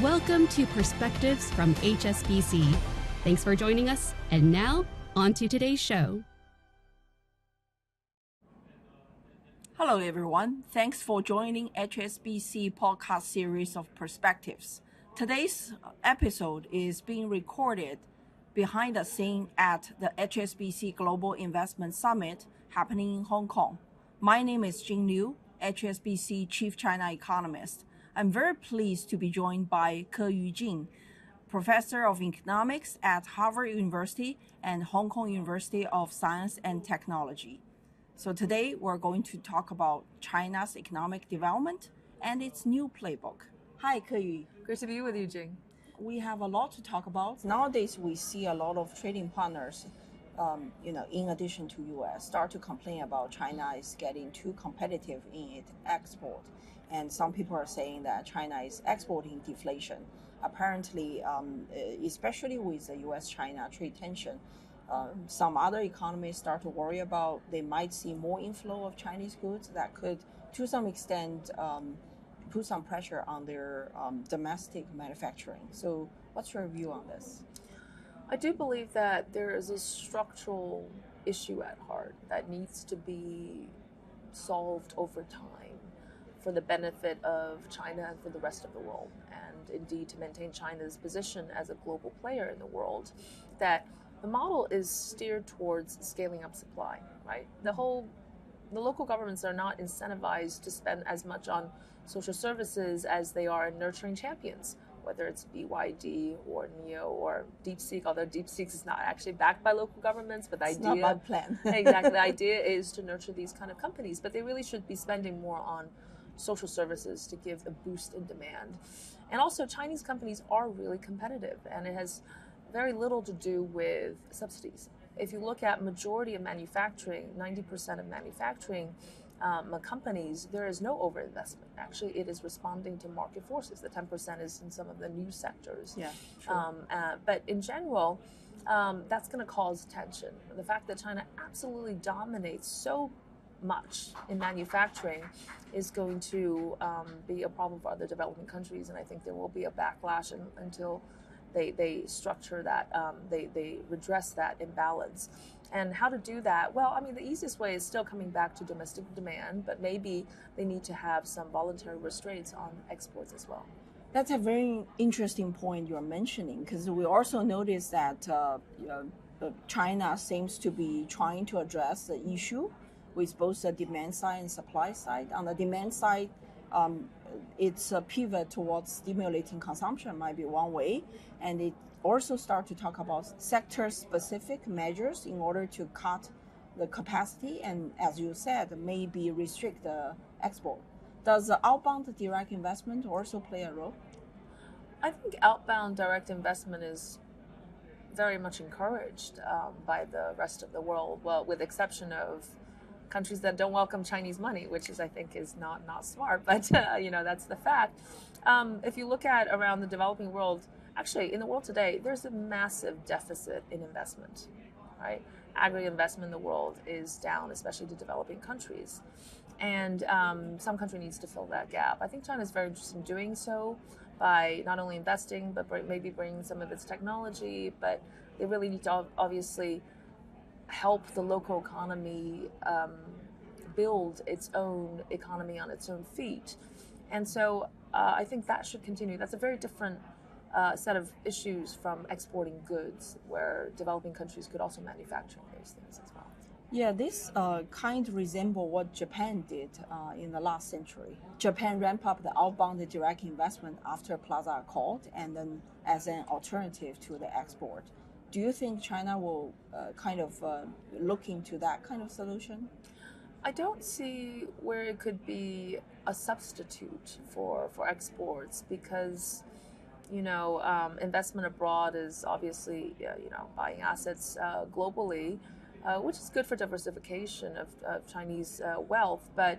Welcome to Perspectives from HSBC. Thanks for joining us. And now, on to today's show. Hello, everyone. Thanks for joining HSBC podcast series of Perspectives. Today's episode is being recorded behind the scene at the HSBC Global Investment Summit happening in Hong Kong. My name is Jing Liu, HSBC Chief China Economist. I'm very pleased to be joined by Keyu Jin, Professor of Economics at Harvard University and Hong Kong University of Science and Technology. So today we're going to talk about China's economic development and its new playbook. Hi, Keyu. Great to be with you, Jing. We have a lot to talk about. Nowadays, we see a lot of trading partners, in addition to U.S., start to complain about China is getting too competitive in its export. And some people are saying that China is exporting deflation. Apparently, especially with the U.S.-China trade tension, some other economies start to worry about they might see more inflow of Chinese goods that could, to some extent, put some pressure on their domestic manufacturing. So what's your view on this? I do believe that there is a structural issue at heart that needs to be solved over time for the benefit of China and for the rest of the world, and indeed to maintain China's position as a global player in the world, that the model is steered towards scaling up supply, right? The local governments are not incentivized to spend as much on social services as they are in nurturing champions, whether it's BYD or NEO or DeepSeek, although DeepSeek is not actually backed by local governments, but the it's idea, not a bad plan. Exactly, the idea is to nurture these kind of companies, but they really should be spending more on social services to give a boost in demand. And also, Chinese companies are really competitive, and it has very little to do with subsidies. If you look at majority of manufacturing, 90% of manufacturing companies, there is no overinvestment. Actually, it is responding to market forces. The 10% is in some of the new sectors. Yeah, sure. But in general, that's going to cause tension. The fact that China absolutely dominates so much in manufacturing is going to be a problem for other developing countries, and I think there will be a backlash until they structure that, they redress that imbalance. And how to do that? Well, I mean, the easiest way is still coming back to domestic demand, but maybe they need to have some voluntary restraints on exports as well. That's a very interesting point you're mentioning, because we also notice that China seems to be trying to address the issue with both the demand side and supply side. On the demand side, it's a pivot towards stimulating consumption might be one way, and it also start to talk about sector-specific measures in order to cut the capacity and, as you said, maybe restrict the export. Does the outbound direct investment also play a role? I think outbound direct investment is very much encouraged by the rest of the world, well, with exception of countries that don't welcome Chinese money, which is, I think, is not smart, but that's the fact. If you look at around the developing world, actually in the world today, there's a massive deficit in investment, right? Aggregate investment in the world is down, especially to developing countries. And some country needs to fill that gap. I think China is very interested in doing so by not only investing, but maybe bringing some of its technology, but they really need to obviously help the local economy build its own economy on its own feet. And so I think that should continue. That's a very different set of issues from exporting goods, where developing countries could also manufacture those things as well. Yeah, this kind of resemble what Japan did in the last century. Japan ramped up the outbound direct investment after Plaza Accord, and then as an alternative to the export. Do you think China will look into that kind of solution? I don't see where it could be a substitute for exports, because investment abroad is obviously buying assets globally, which is good for diversification of Chinese wealth, but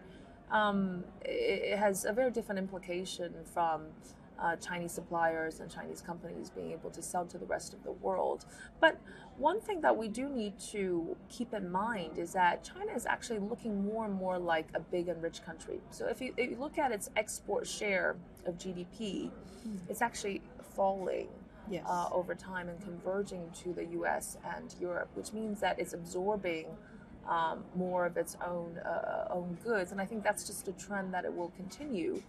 it has a very different implication from Chinese suppliers and Chinese companies being able to sell to the rest of the world. But one thing that we do need to keep in mind is that China is actually looking more and more like a big and rich country. So if you look at its export share of GDP, it's actually falling. Yes. Over time and converging to the US and Europe, which means that it's absorbing more of its own goods. And I think that's just a trend that it will continue.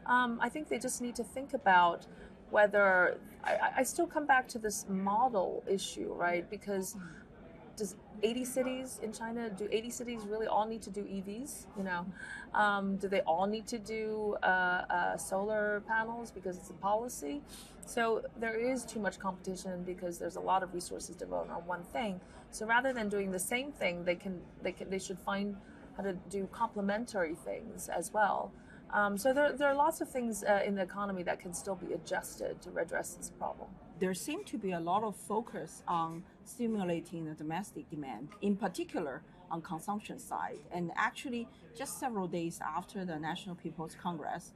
I think they just need to think about whether, I still come back to this model issue, right? Because does 80 cities in China, do 80 cities really all need to do EVs? Do they all need to do solar panels because it's a policy? So there is too much competition because there's a lot of resources devoted on one thing. So rather than doing the same thing, they should find how to do complementary things as well. So there are lots of things in the economy that can still be adjusted to address this problem. There seems to be a lot of focus on stimulating the domestic demand, in particular on consumption side. And actually, just several days after the National People's Congress,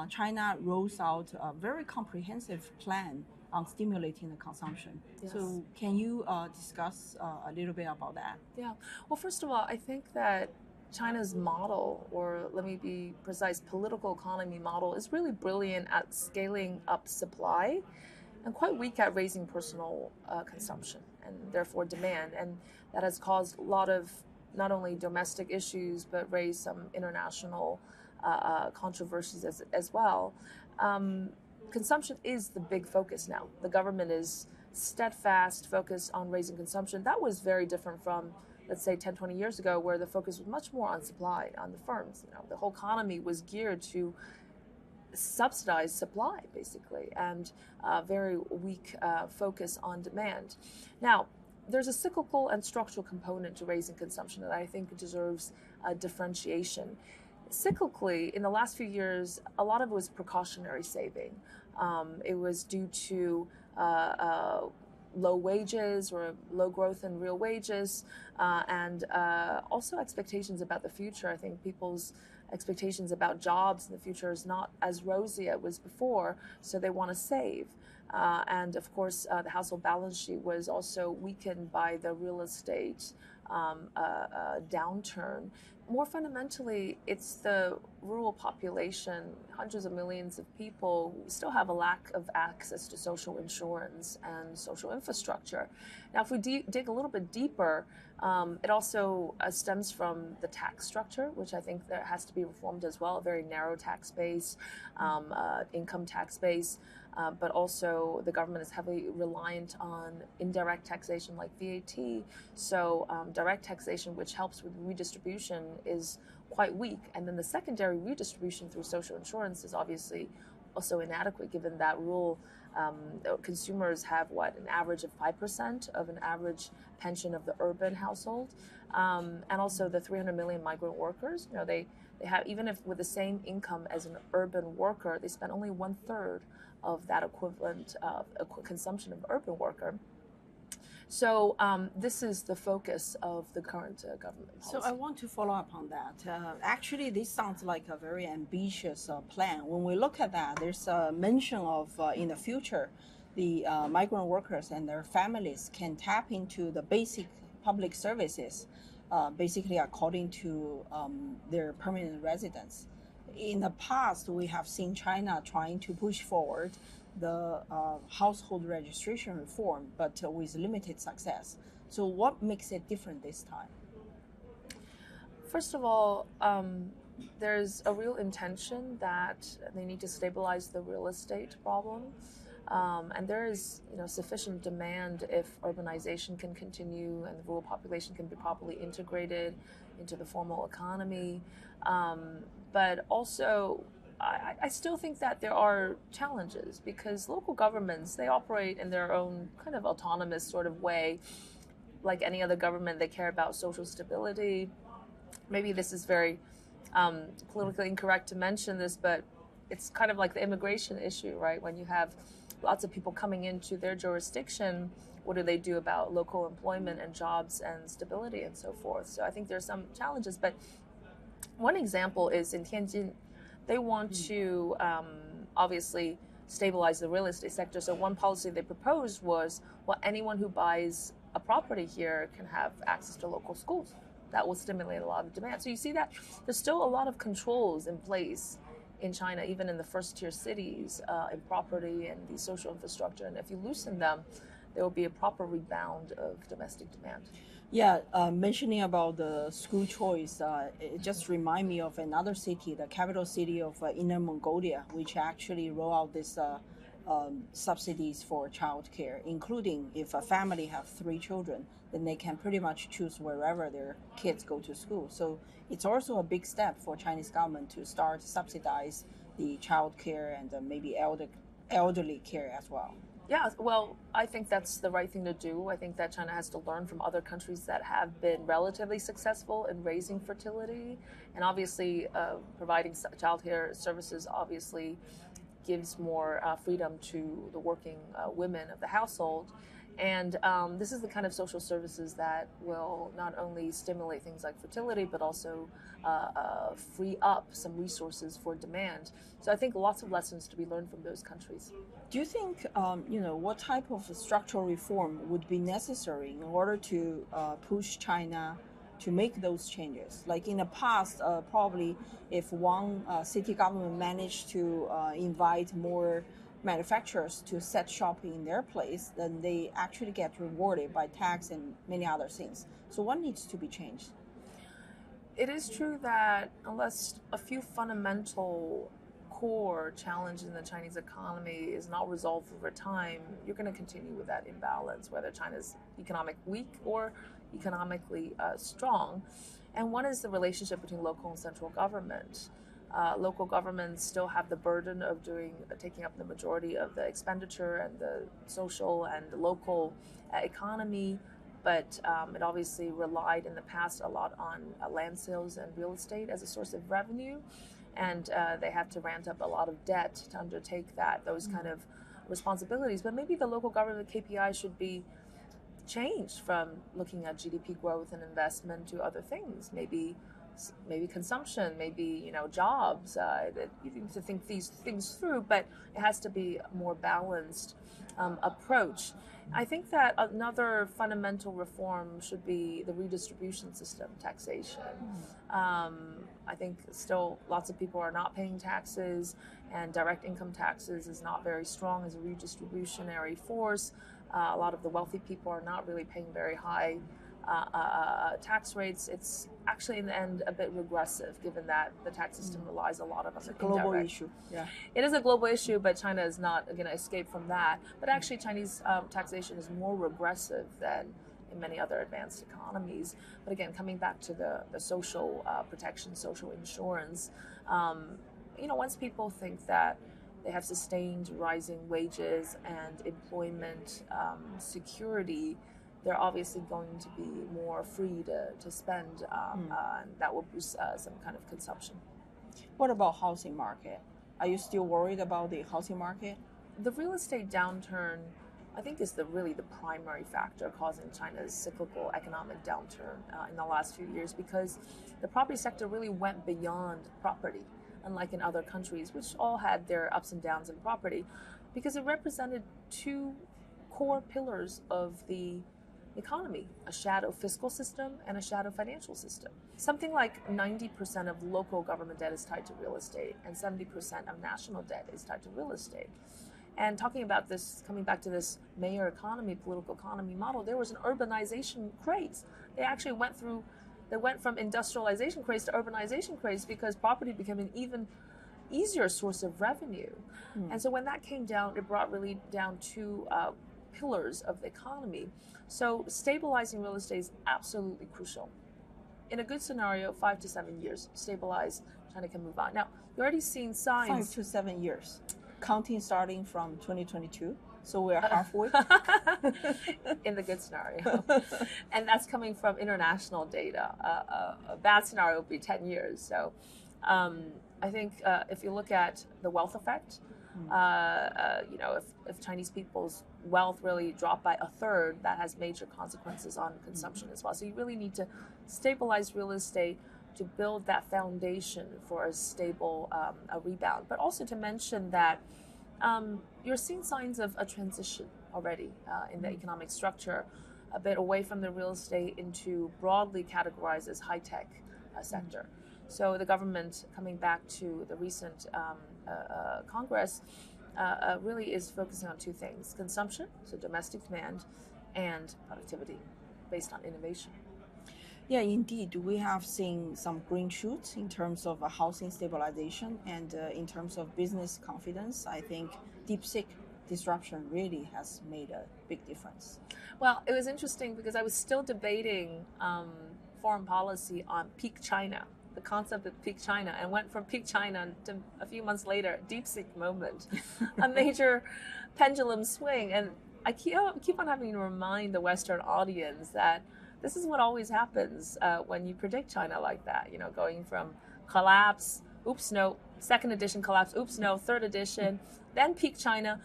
China rolls out a very comprehensive plan on stimulating the consumption. Yes. So can you discuss a little bit about that? Yeah. Well, first of all, I think that China's model, or let me be precise, political economy model, is really brilliant at scaling up supply and quite weak at raising personal consumption and therefore demand. And that has caused a lot of not only domestic issues, but raised some international controversies as well. Consumption is the big focus now. The government is steadfast, focused on raising consumption. That was very different from, let's say, 10, 20 years ago, where the focus was much more on supply, on the firms. The whole economy was geared to subsidize supply, basically, and very weak focus on demand. Now, there's a cyclical and structural component to raising consumption that I think deserves differentiation. Cyclically, in the last few years, a lot of it was precautionary saving. It was due to low wages or low growth in real wages, and also expectations about the future. I think people's expectations about jobs in the future is not as rosy as it was before, so they want to save. And of course, the household balance sheet was also weakened by the real estate downturn. More fundamentally, it's the rural population, hundreds of millions of people who still have a lack of access to social insurance and social infrastructure. Now, if we dig a little bit deeper, it also stems from the tax structure, which I think there has to be reformed as well, a very narrow tax base, income tax base. But also the government is heavily reliant on indirect taxation like VAT. So direct taxation, which helps with redistribution, is quite weak. And then the secondary redistribution through social insurance is obviously also inadequate, given that rural consumers have, an average of 5% of an average pension of the urban household. And also the 300 million migrant workers, they have, even if with the same income as an urban worker, they spend only 1/3 of that equivalent consumption of urban worker. So this is the focus of the current government policy. So I want to follow up on that. Actually, this sounds like a very ambitious plan. When we look at that, there's a mention of in the future, the migrant workers and their families can tap into the basic public services, basically according to their permanent residence. In the past, we have seen China trying to push forward the household registration reform, but with limited success. So what makes it different this time? First of all, there's a real intention that they need to stabilize the real estate problem. And there is sufficient demand if urbanization can continue and the rural population can be properly integrated into the formal economy. But also, I still think that there are challenges because local governments, they operate in their own kind of autonomous sort of way. Like any other government, they care about social stability. Maybe this is very politically incorrect to mention this, but it's kind of like the immigration issue, right? When you have lots of people coming into their jurisdiction, what do they do about local employment and jobs and stability and so forth? So I think there's some challenges, but one example is in Tianjin. They want to obviously stabilize the real estate sector. So one policy they proposed was, well, anyone who buys a property here can have access to local schools. That will stimulate a lot of demand. So you see that there's still a lot of controls in place in China, even in the first-tier cities, in property and the social infrastructure. And if you loosen them, there will be a proper rebound of domestic demand. Yeah, mentioning about the school choice, it just reminds me of another city, the capital city of Inner Mongolia, which actually roll out this subsidies for childcare, including if a family have 3 children, then they can pretty much choose wherever their kids go to school. So it's also a big step for Chinese government to start subsidize the childcare and maybe elderly care as well. Yeah, well, I think that's the right thing to do. I think that China has to learn from other countries that have been relatively successful in raising fertility, and obviously providing childcare services obviously gives more freedom to the working women of the household. And this is the kind of social services that will not only stimulate things like fertility, but also free up some resources for demand. So I think lots of lessons to be learned from those countries. Do you think, what type of structural reform would be necessary in order to push China to make those changes? Like in the past, probably if one city government managed to invite more manufacturers to set shop in their place, then they actually get rewarded by tax and many other things. So what needs to be changed? It is true that unless a few fundamental core challenges in the Chinese economy is not resolved over time, you're going to continue with that imbalance, whether China's economic weak or economically strong. And one is the relationship between local and central government. Local governments still have the burden of taking up the majority of the expenditure and the social and the local economy, but it obviously relied in the past a lot on land sales and real estate as a source of revenue, and they have to ramp up a lot of debt to undertake those kind of responsibilities. But maybe the local government KPI should be changed from looking at GDP growth and investment to other things, maybe consumption, maybe jobs. You need to think these things through, but it has to be a more balanced approach. I think that another fundamental reform should be the redistribution system, taxation. I think still lots of people are not paying taxes, and direct income taxes is not very strong as a redistributionary force. A lot of the wealthy people are not really paying very high tax rates. It's actually in the end a bit regressive, given that the tax system relies a lot on the global issue. Yeah, it is a global issue, but China is not going to escape from that. But actually, Chinese taxation is more regressive than in many other advanced economies. But again, coming back to the social protection, social insurance, once people think that they have sustained rising wages and employment security, they're obviously going to be more free to spend, and that will boost some kind of consumption. What about housing market? Are you still worried about the housing market? The real estate downturn, I think, is really the primary factor causing China's cyclical economic downturn in the last few years, because the property sector really went beyond property, unlike in other countries, which all had their ups and downs in property, because it represented 2 core pillars of the economy: a shadow fiscal system and a shadow financial system. Something like 90% of local government debt is tied to real estate, and 70% of national debt is tied to real estate. And talking about this, coming back to this mayor economy, political economy model, there was an urbanization craze. They actually went from industrialization craze to urbanization craze because property became an even easier source of revenue. And so when that came down, it brought really down 2 pillars of the economy. So stabilizing real estate is absolutely crucial. In a good scenario, 5 to 7 years, stabilize, China can move on. Now, you're already seeing signs. 5 to 7 years, counting starting from 2022. So we're halfway. In the good scenario. And that's coming from international data. A bad scenario would be 10 years. So I think if you look at the wealth effect, if Chinese people's wealth really dropped by 1/3, that has major consequences on consumption as well. So you really need to stabilize real estate to build that foundation for a stable a rebound. But also to mention that you're seeing signs of a transition already in the economic structure, a bit away from the real estate into broadly categorized as high-tech sector. So the government, coming back to the recent Congress, really is focusing on two things: consumption, so domestic demand, and productivity based on innovation. Yeah, indeed. We have seen some green shoots in terms of housing stabilization and in terms of business confidence. I think DeepSeek disruption really has made a big difference. Well, it was interesting because I was still debating foreign policy on peak China, the concept of peak China, and went from peak China to a few months later, DeepSeek moment, a major pendulum swing. And I keep on having to remind the Western audience that this is what always happens when you predict China like that, going from collapse, oops, no, second edition collapse, oops, no, third edition, then peak China,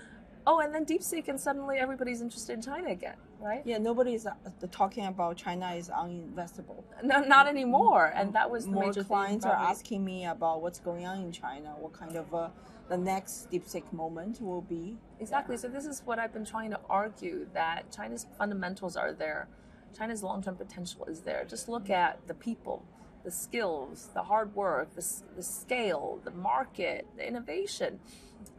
oh, and then DeepSeek, and suddenly everybody's interested in China again, right? Yeah, nobody is talking about China is uninvestable. No, not anymore, and that was the more major clients thing, are asking me about what's going on in China, what kind of the next DeepSeek moment will be. Exactly, so this is what I've been trying to argue, that China's fundamentals are there. China's long-term potential is there. Just look at the people, the skills, the hard work, the scale, the market, the innovation.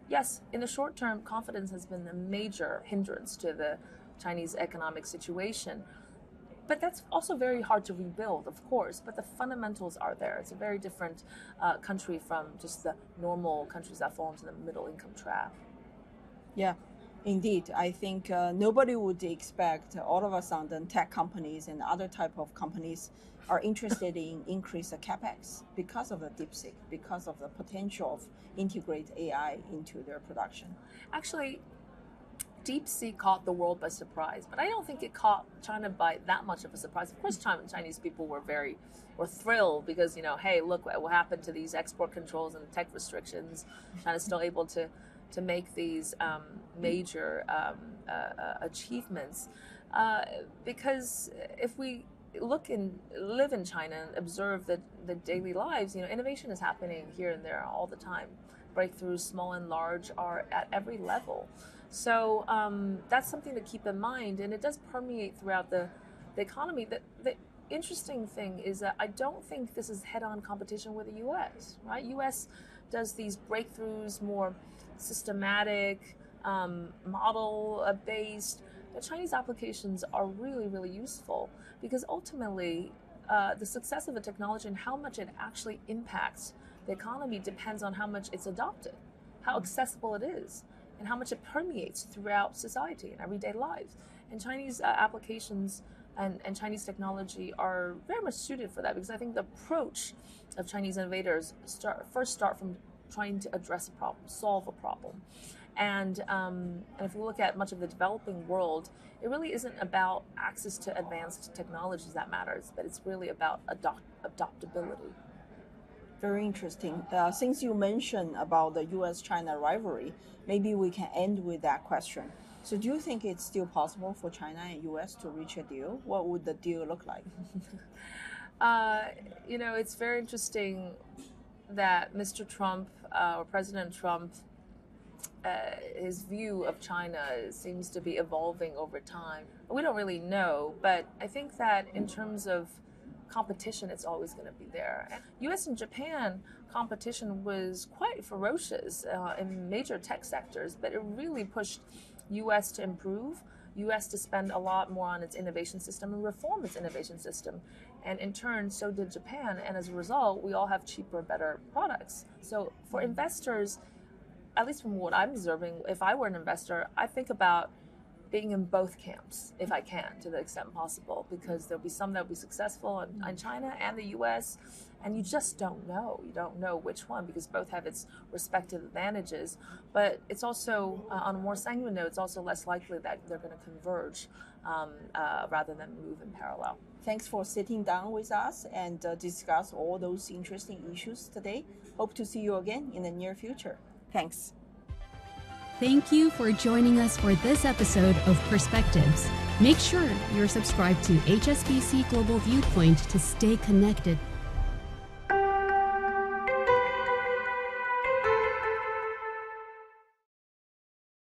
Yes, in the short term, confidence has been a major hindrance to the Chinese economic situation. But that's also very hard to rebuild, of course, but the fundamentals are there. It's a very different country from just the normal countries that fall into the middle income trap. Yeah. Indeed, I think nobody would expect all of a sudden tech companies and other type of companies are interested in increase the capex because of the DeepSeek, because of the potential of integrate AI into their production. Actually, DeepSeek caught the world by surprise, but I don't think it caught China by that much of a surprise. Of course, Chinese people were thrilled because, hey, look what happened to these export controls and tech restrictions. China's still able to make these major achievements. Because if we live in China and observe the daily lives, innovation is happening here and there all the time. Breakthroughs, small and large, are at every level. So that's something to keep in mind, and it does permeate throughout the economy. The interesting thing is that I don't think this is head-on competition with the U.S., right? U.S. does these breakthroughs more systematic, model-based. The Chinese applications are really, really useful because ultimately the success of a technology and how much it actually impacts the economy depends on how much it's adopted, how accessible it is, and how much it permeates throughout society and everyday lives. And Chinese applications and Chinese technology are very much suited for that because I think the approach of Chinese innovators first start from trying to address a problem, solve a problem. And if we look at much of the developing world, it really isn't about access to advanced technologies that matters, but it's really about adoptability. Very interesting. Since you mentioned about the U.S.-China rivalry, maybe we can end with that question. So do you think it's still possible for China and U.S. to reach a deal? What would the deal look like? It's very interesting that Mr. Trump, or President Trump, his view of China seems to be evolving over time. We don't really know, but I think that in terms of competition, it's always going to be there. U.S. and Japan competition was quite ferocious in major tech sectors, but it really pushed U.S. to improve, U.S. to spend a lot more on its innovation system and reform its innovation system. And in turn, so did Japan. And as a result, we all have cheaper, better products. So for investors, at least from what I'm observing, if I were an investor, I think about being in both camps, if I can, to the extent possible, because there'll be some that'll be successful in China and the U.S., and you just don't know. You don't know which one, because both have its respective advantages. But it's also, on a more sanguine note, it's also less likely that they're going to converge rather than move in parallel. Thanks for sitting down with us and discuss all those interesting issues today. Hope to see you again in the near future. Thanks. Thank you for joining us for this episode of Perspectives. Make sure you're subscribed to HSBC Global Viewpoint to stay connected